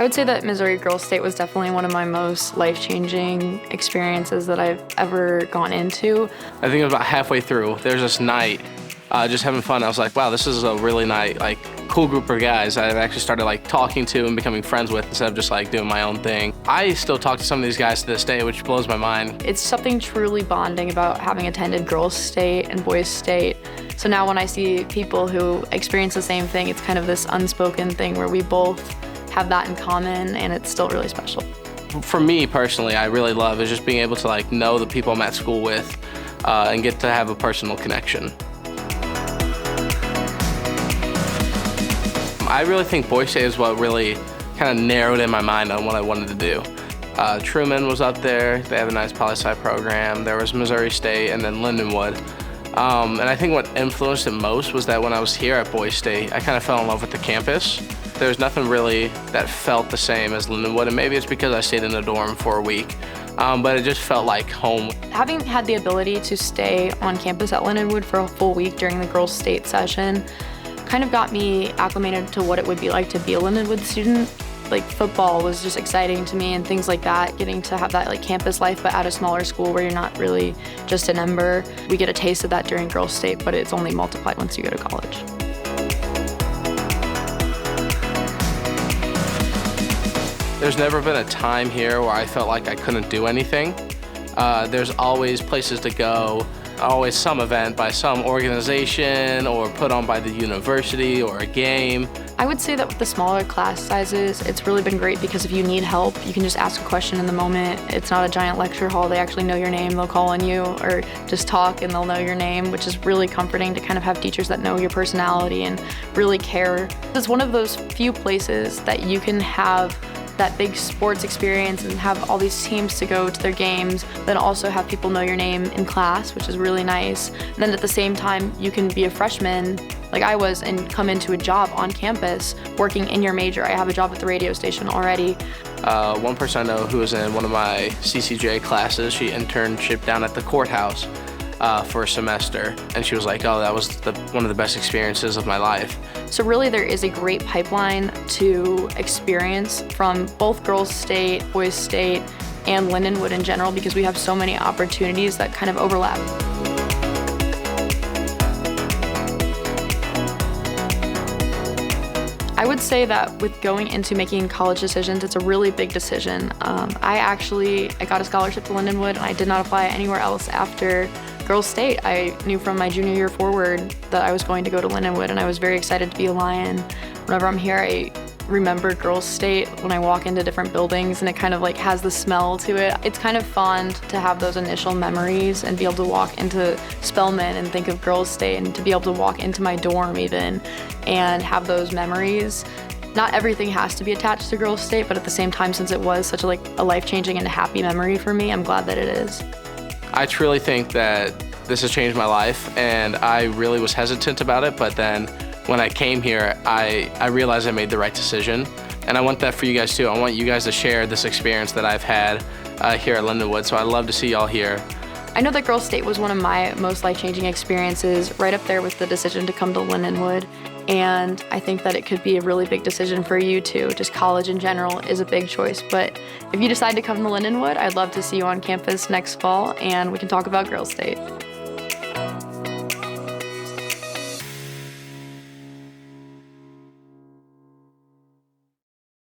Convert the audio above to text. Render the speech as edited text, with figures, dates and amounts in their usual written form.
I would say that Missouri Girls State was definitely one of my most life-changing experiences that I've ever gone into. I think it was about halfway through. There's this night, just having fun. I was like, wow, this is a really nice, cool group of guys that I've actually started talking to and becoming friends with instead of just doing my own thing. I still talk to some of these guys to this day, which blows my mind. It's something truly bonding about having attended Girls State and Boys State. So now when I see people who experience the same thing, it's kind of this unspoken thing where we both have that in common, and it's still really special. For me personally, I really love is just being able to know the people I'm at school with and get to have a personal connection. I really think Boys State is what really kind of narrowed in my mind on what I wanted to do. Truman was up there. They have a nice poli-sci program. There was Missouri State and then Lindenwood. And I think what influenced it most was that when I was here at Boys State, I kind of fell in love with the campus. There was nothing really that felt the same as Lindenwood, and maybe it's because I stayed in a dorm for a week, but it just felt like home. Having had the ability to stay on campus at Lindenwood for a full week during the Girls State session kind of got me acclimated to what it would be like to be a Lindenwood student. Football was just exciting to me and things like that, getting to have that campus life but at a smaller school where you're not really just a member. We get a taste of that during Girls State, but it's only multiplied once you go to college. There's never been a time here where I felt like I couldn't do anything. There's always places to go, always some event by some organization or put on by the university or a game. I would say that with the smaller class sizes, it's really been great because if you need help, you can just ask a question in the moment. It's not a giant lecture hall. They actually know your name. They'll call on you or just talk and they'll know your name, which is really comforting to kind of have teachers that know your personality and really care. It's one of those few places that you can have that big sports experience and have all these teams to go to their games, then also have people know your name in class, which is really nice. And then at the same time, you can be a freshman, like I was, and come into a job on campus working in your major. I have a job at the radio station already. One person I know who was in one of my CCJ classes, she internship down at the courthouse for a semester, and she was like, oh, that was one of the best experiences of my life. So really there is a great pipeline to experience from both Girls State, Boys State, and Lindenwood in general because we have so many opportunities that kind of overlap. I would say that with going into making college decisions, it's a really big decision. I got a scholarship to Lindenwood and I did not apply anywhere else after Girls State. I knew from my junior year forward that I was going to go to Lindenwood and I was very excited to be a Lion. Whenever I'm here, I remember Girls State when I walk into different buildings and it kind of has the smell to it. It's kind of fun to have those initial memories and be able to walk into Spelman and think of Girls State and to be able to walk into my dorm even and have those memories. Not everything has to be attached to Girls State, but at the same time, since it was such a life-changing and a happy memory for me, I'm glad that it is. I truly think that this has changed my life, and I really was hesitant about it, but then when I came here, I realized I made the right decision, and I want that for you guys too. I want you guys to share this experience that I've had here at Lindenwood, so I'd love to see y'all here. I know that Girls State was one of my most life-changing experiences, right up there with the decision to come to Lindenwood. And I think that it could be a really big decision for you too. Just college in general is a big choice. But if you decide to come to Lindenwood, I'd love to see you on campus next fall and we can talk about Girls State.